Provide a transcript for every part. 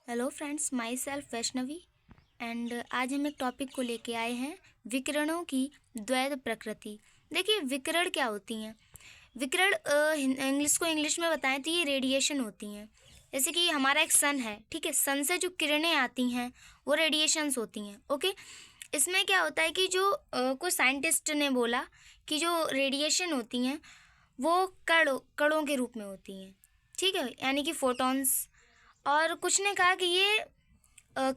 Hello friends, my self Vaishnavi and आज हम एक टॉपिक को लेके आए हैं, विकिरणों की द्वैत प्रकृति। देखिए, विकिरण क्या होती हैं। विकिरण इंग्लिश में बताएं तो ये रेडिएशन होती हैं। जैसे कि हमारा एक सन है, ठीक है। सन से जो किरणें आती हैं वो रेडिएशंस होती हैं। ओके, इसमें क्या होता है कि जो कुछ साइंटिस्ट ने बोला कि जो रेडिएशन होती हैं वो कणों के रूप में होती हैं, ठीक है, यानी कि फोटॉन्स। और कुछ ने कहा कि ये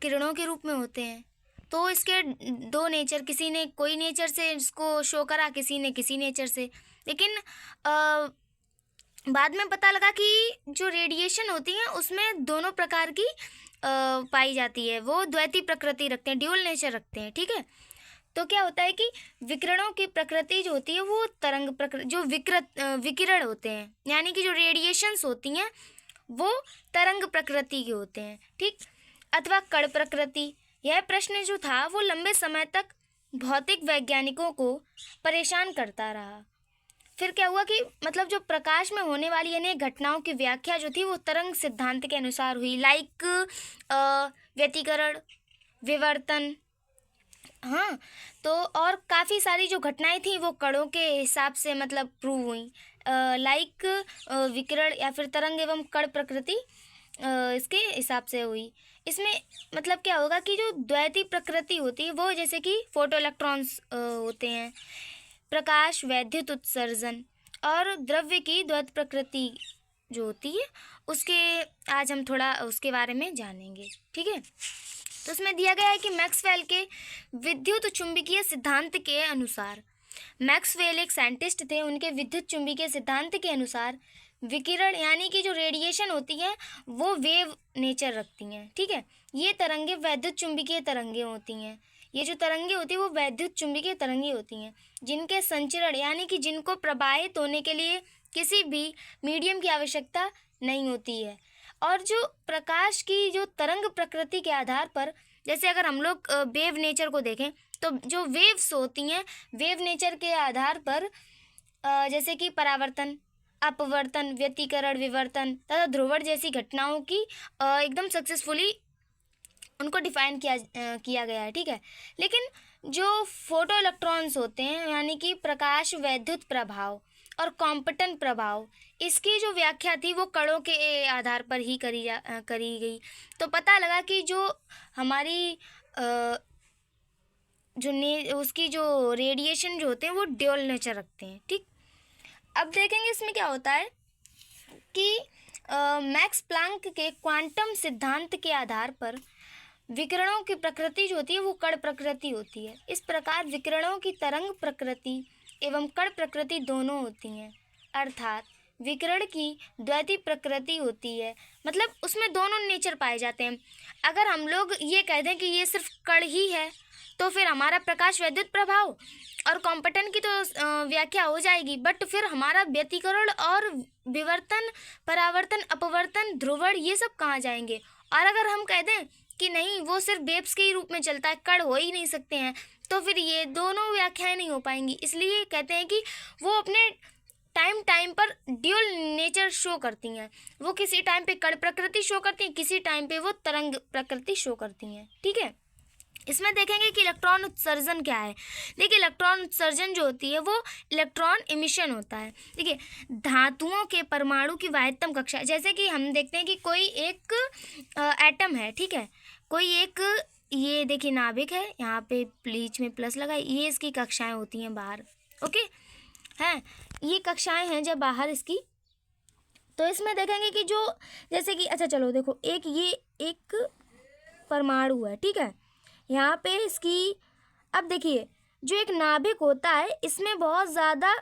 किरणों के रूप में होते हैं। तो इसके दो नेचर, किसी ने कोई नेचर से इसको शो करा, किसी ने किसी नेचर से। लेकिन बाद में पता लगा कि जो रेडिएशन होती है उसमें दोनों प्रकार की पाई जाती है। वो द्वैती प्रकृति रखते हैं, ड्यूअल नेचर रखते हैं, ठीक है। तो क्या होता है कि विकिरणों की प्रकृति जो होती है वो तरंग प्रकृति, जो विकिरण होते हैं यानी कि जो रेडिएशंस होती हैं वो तरंग प्रकृति के होते हैं, ठीक, अथवा कण प्रकृति। यह प्रश्न जो था वो लंबे समय तक भौतिक वैज्ञानिकों को परेशान करता रहा। फिर क्या हुआ कि मतलब जो प्रकाश में होने वाली अनेक घटनाओं की व्याख्या जो थी वो तरंग सिद्धांत के अनुसार हुई, लाइक व्यतिकरण, विवर्तन। हाँ, तो और काफ़ी सारी जो घटनाएं थी वो कणों के हिसाब से मतलब प्रूव हुई, लाइक विकिरण या फिर तरंग एवं कण प्रकृति इसके हिसाब से हुई। इसमें मतलब क्या होगा कि जो द्वैती प्रकृति होती है वो जैसे कि फोटो इलेक्ट्रॉन्स होते हैं, प्रकाश, वैद्युत उत्सर्जन और द्रव्य की द्वैत प्रकृति जो होती है उसके आज हम थोड़ा उसके बारे में जानेंगे, ठीक है। तो उसमें दिया गया है कि मैक्सवेल के विद्युत चुंबकीय सिद्धांत के अनुसार, मैक्सवेल एक साइंटिस्ट थे, उनके विद्युत चुंबकीय सिद्धांत के अनुसार विकिरण यानी कि जो रेडिएशन होती है वो वेव नेचर रखती हैं, ठीक है। ये तरंगे वैद्युत चुंबकीय तरंगे होती हैं। ये जो तरंगे होती है वो वैद्युत चुंबकीय तरंगे होती हैं जिनके संचरण यानी कि जिनको प्रवाहित होने के लिए किसी भी मीडियम की आवश्यकता नहीं होती है। और जो प्रकाश की जो तरंग प्रकृति के आधार पर, जैसे अगर हम लोग वेव नेचर को देखें तो जो वेव्स होती हैं वेव नेचर के आधार पर जैसे कि परावर्तन, अपवर्तन, व्यतिकरण, विवर्तन तथा ध्रुवण जैसी घटनाओं की एकदम सक्सेसफुली उनको डिफाइन किया गया है, ठीक है। लेकिन जो फोटो इलेक्ट्रॉन्स होते हैं यानी कि प्रकाश वैद्युत प्रभाव और कॉम्पटन प्रभाव, इसकी जो व्याख्या थी वो कणों के आधार पर ही करी गई। तो पता लगा कि जो हमारी उसकी जो रेडिएशन जो होते हैं वो ड्यूअल नेचर रखते हैं, ठीक। अब देखेंगे इसमें क्या होता है कि मैक्स प्लांक के क्वांटम सिद्धांत के आधार पर विकिरणों की प्रकृति जो होती है वो कण प्रकृति होती है। इस प्रकार विकिरणों की तरंग प्रकृति एवं कण प्रकृति दोनों होती हैं, अर्थात विकिरण की द्वैती प्रकृति होती है, मतलब उसमें दोनों नेचर पाए जाते हैं। अगर हम लोग ये कह दें कि ये सिर्फ कण ही है तो फिर हमारा प्रकाश वैद्युत प्रभाव और कॉम्पटन की तो व्याख्या हो जाएगी, बट फिर हमारा व्यतिकरण और विवर्तन, परावर्तन, अपवर्तन, ध्रुवण ये सब कहाँ जाएंगे। और अगर हम कह दें कि नहीं वो सिर्फ वेव्स के ही रूप में चलता है, कण हो ही नहीं सकते हैं, तो फिर ये दोनों व्याख्याएं नहीं हो पाएंगी। इसलिए कहते हैं कि वो अपने टाइम पर ड्यूअल नेचर शो करती हैं। वो किसी टाइम पे कण प्रकृति शो करती हैं, किसी टाइम पे वो तरंग प्रकृति शो करती हैं, ठीक है। इसमें देखेंगे कि इलेक्ट्रॉन उत्सर्जन क्या है। देखिए, इलेक्ट्रॉन उत्सर्जन जो होती है वो इलेक्ट्रॉन इमिशन होता है। देखिए, धातुओं के परमाणु की वाह्यतम कक्षा, जैसे कि हम देखते हैं कि कोई एक एटम है, ठीक है, कोई एक, ये देखिए नाभिक है, यहाँ पे बीच में प्लस लगा, ये इसकी कक्षाएं होती हैं बाहर, ओके हैं, ये कक्षाएं हैं जब बाहर इसकी। तो इसमें देखेंगे कि जो जैसे कि अच्छा चलो देखो, ये एक परमाणु है, ठीक है, यहाँ पे इसकी, अब देखिए जो एक नाभिक होता है इसमें बहुत ज़्यादा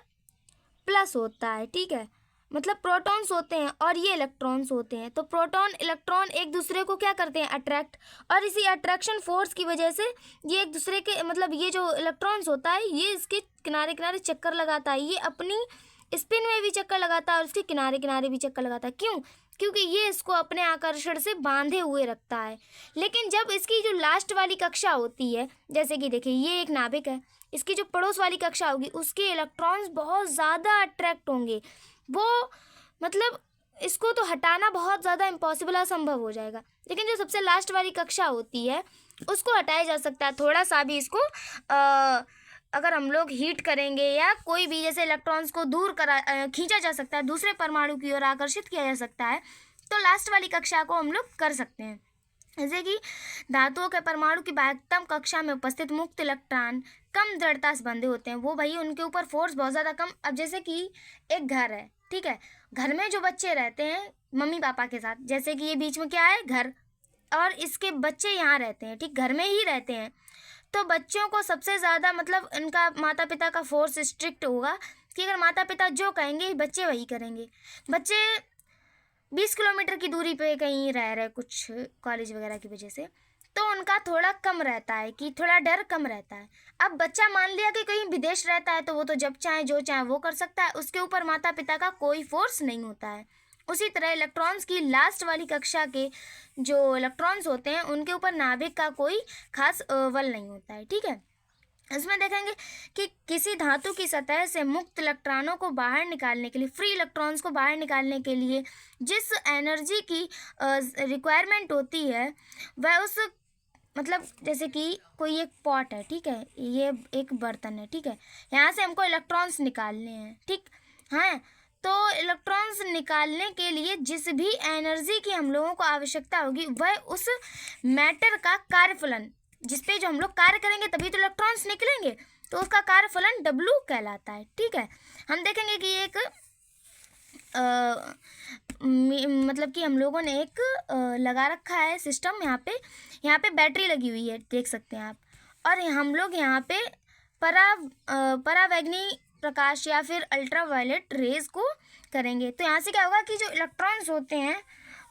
प्लस होता है, ठीक है, मतलब प्रोटॉन्स होते हैं और ये इलेक्ट्रॉन्स होते हैं। तो प्रोटॉन इलेक्ट्रॉन एक दूसरे को क्या करते हैं, अट्रैक्ट, और इसी अट्रैक्शन फोर्स की वजह से ये एक दूसरे के मतलब ये जो इलेक्ट्रॉन्स होता है ये इसके किनारे किनारे चक्कर लगाता है, ये अपनी स्पिन में भी चक्कर लगाता है और इसके किनारे किनारे भी चक्कर लगाता है। क्यों? क्योंकि ये इसको अपने आकर्षण से बांधे हुए रखता है। लेकिन जब इसकी जो लास्ट वाली कक्षा होती है, जैसे कि देखिए ये एक नाभिक है, इसकी जो पड़ोस वाली कक्षा होगी उसके इलेक्ट्रॉन्स बहुत ज़्यादा अट्रैक्ट होंगे, वो मतलब इसको तो हटाना बहुत ज़्यादा इम्पॉसिबल, असंभव हो जाएगा। लेकिन जो सबसे लास्ट वाली कक्षा होती है उसको हटाया जा सकता है। थोड़ा सा भी इसको अगर हम लोग हीट करेंगे या कोई भी जैसे इलेक्ट्रॉन्स को दूर खींचा जा सकता है, दूसरे परमाणु की ओर आकर्षित किया जा सकता है, तो लास्ट वाली कक्षा को हम लोग कर सकते हैं। जैसे कि धातुओं के परमाणु की बाह्यतम कक्षा में उपस्थित मुक्त इलेक्ट्रॉन कम दृढ़ता से बंधे होते हैं, वो भाई उनके ऊपर फोर्स बहुत ज़्यादा कम। अब जैसे कि एक घर है, ठीक है, घर में जो बच्चे रहते हैं मम्मी पापा के साथ, जैसे कि ये बीच में क्या है, घर, और इसके बच्चे यहाँ रहते हैं, ठीक, घर में ही रहते हैं, तो बच्चों को सबसे ज़्यादा मतलब इनका माता पिता का फोर्स स्ट्रिक्ट होगा कि अगर माता पिता जो कहेंगे बच्चे वही करेंगे। बच्चे 20 किलोमीटर की दूरी पे कहीं रह रहे कुछ कॉलेज वगैरह की वजह से, तो उनका थोड़ा कम रहता है कि थोड़ा डर कम रहता है। अब बच्चा मान लिया कि कहीं विदेश रहता है तो वो तो जब चाहे जो चाहे वो कर सकता है, उसके ऊपर माता पिता का कोई फोर्स नहीं होता है। उसी तरह इलेक्ट्रॉन्स की लास्ट वाली कक्षा के जो इलेक्ट्रॉन्स होते हैं उनके ऊपर नाभिक का कोई खास बल नहीं होता है, ठीक है। इसमें देखेंगे कि किसी धातु की सतह से मुक्त इलेक्ट्रॉनों को बाहर निकालने के लिए, फ्री इलेक्ट्रॉन्स को बाहर निकालने के लिए जिस एनर्जी की रिक्वायरमेंट होती है वह उस मतलब जैसे कि कोई एक पॉट है, ठीक है, ये एक बर्तन है, ठीक है, यहाँ से हमको इलेक्ट्रॉन्स निकालने हैं, ठीक, हाँ, तो इलेक्ट्रॉन्स निकालने के लिए जिस भी एनर्जी की हम लोगों को आवश्यकता होगी वह उस मैटर का कार्यफलन, जिस पे जो हम लोग कार्य करेंगे तभी तो इलेक्ट्रॉन्स निकलेंगे, तो उसका कार्यफलन W कहलाता है, ठीक है। हम देखेंगे कि एक मतलब कि हम लोगों ने एक लगा रखा है सिस्टम, यहाँ पे बैटरी लगी हुई है, देख सकते हैं आप, और हम लोग यहाँ पे परावैंगनी प्रकाश या फिर अल्ट्रावायलेट रेज को करेंगे, तो यहाँ से क्या होगा कि जो इलेक्ट्रॉन्स होते हैं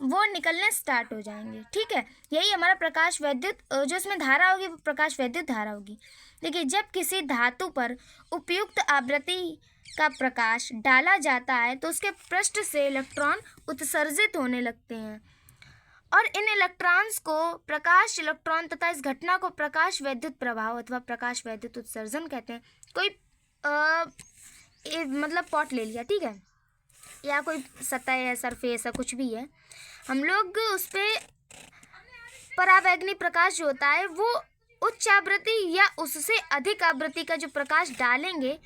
वो निकलने स्टार्ट हो जाएंगे, ठीक है। यही हमारा प्रकाश वैद्युत जो इसमें धारा होगी वो प्रकाश वैद्युत धारा होगी। देखिए, जब किसी धातु पर उपयुक्त आवृत्ति का प्रकाश डाला जाता है तो उसके पृष्ठ से इलेक्ट्रॉन उत्सर्जित होने लगते हैं और इन इलेक्ट्रॉन्स को प्रकाश इलेक्ट्रॉन तथा इस घटना को प्रकाश वैद्युत प्रभाव अथवा प्रकाश वैद्युत उत्सर्जन कहते हैं। कोई मतलब पॉट ले लिया, ठीक है, या कोई सतह है, सरफेस है, कुछ भी है, हम लोग उस पर परावैंगनी प्रकाश जो होता है वो उच्च आवृत्ति या उससे अधिक आवृत्ति का जो प्रकाश डालेंगे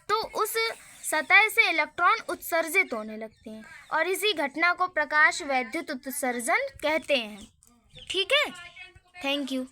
तो उस सतह से इलेक्ट्रॉन उत्सर्जित होने लगते हैं और इसी घटना को प्रकाश वैद्युत उत्सर्जन कहते हैं, ठीक है। Thank you.